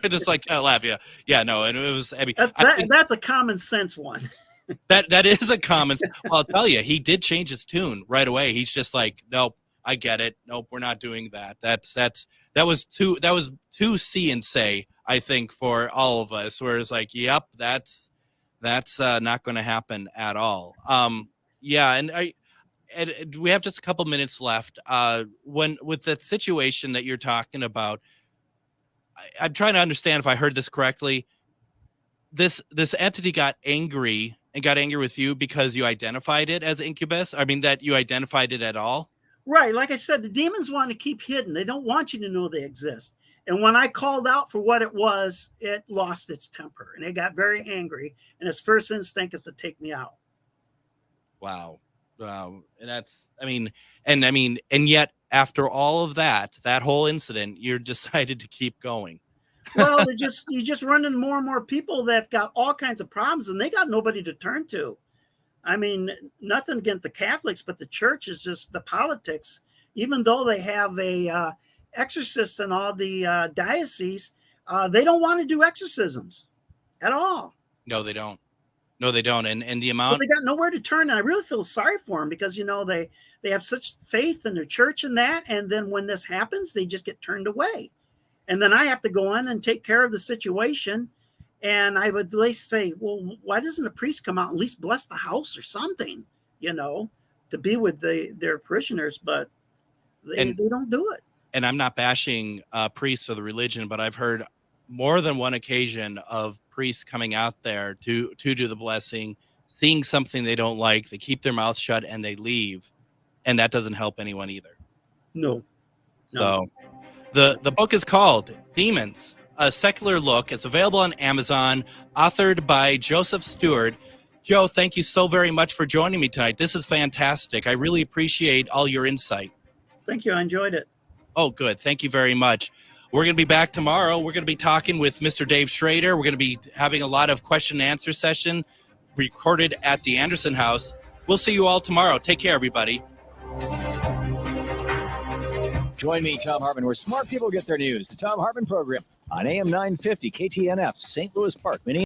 S6: Just like kind of laugh. Yeah. No, and it was. I mean,
S7: that's a common sense one.
S6: that is a common. Well, I'll tell you, he did change his tune right away. He's just like, nope, I get it. Nope, we're not doing that. That was too see and say, I think, for all of us, where it's like, yep, that's not going to happen at all. And we have just a couple minutes left. With that situation that you're talking about, I'm trying to understand if I heard this correctly. This entity got angry with you because you identified it as incubus. I mean, that you identified it at all.
S7: Right. Like I said, the demons want to keep hidden. They don't want you to know they exist. And when I called out for what it was, it lost its temper and it got very angry. And its first instinct is to take me out.
S6: Wow. And that's, and yet after all of that whole incident, you're decided to keep going.
S7: Well, you just run into more and more people that have got all kinds of problems, and they got nobody to turn to. I mean, nothing against the Catholics, but the church is just the politics. Even though they have a exorcist in all the dioceses, they don't want to do exorcisms at all.
S6: No, they don't. And the amount,
S7: they got nowhere to turn. And I really feel sorry for them because, they have such faith in their church and that. And then when this happens, they just get turned away. And then I have to go in and take care of the situation. And I would at least say, well, why doesn't a priest come out and at least bless the house or something, to be with their parishioners? But they don't do it.
S6: And I'm not bashing priests or the religion, but I've heard more than one occasion of priests coming out there to do the blessing, seeing something they don't like, they keep their mouth shut and they leave. And that doesn't help anyone either.
S7: No.
S6: So the book is called Demons, A Secular Look. It's available on Amazon, authored by Joseph Stewart. Joe, thank you so very much for joining me tonight. This is fantastic. I really appreciate all your insight.
S7: Thank you. I enjoyed it.
S6: Oh, good. Thank you very much. We're going to be back tomorrow. We're going to be talking with Mr. Dave Schrader. We're going to be having a lot of question and answer session recorded at the Anderson House. We'll see you all tomorrow. Take care, everybody.
S12: Join me, Tom Hartman, where smart people get their news. The Tom Hartman Program on AM 950 KTNF, St. Louis Park, Minneapolis.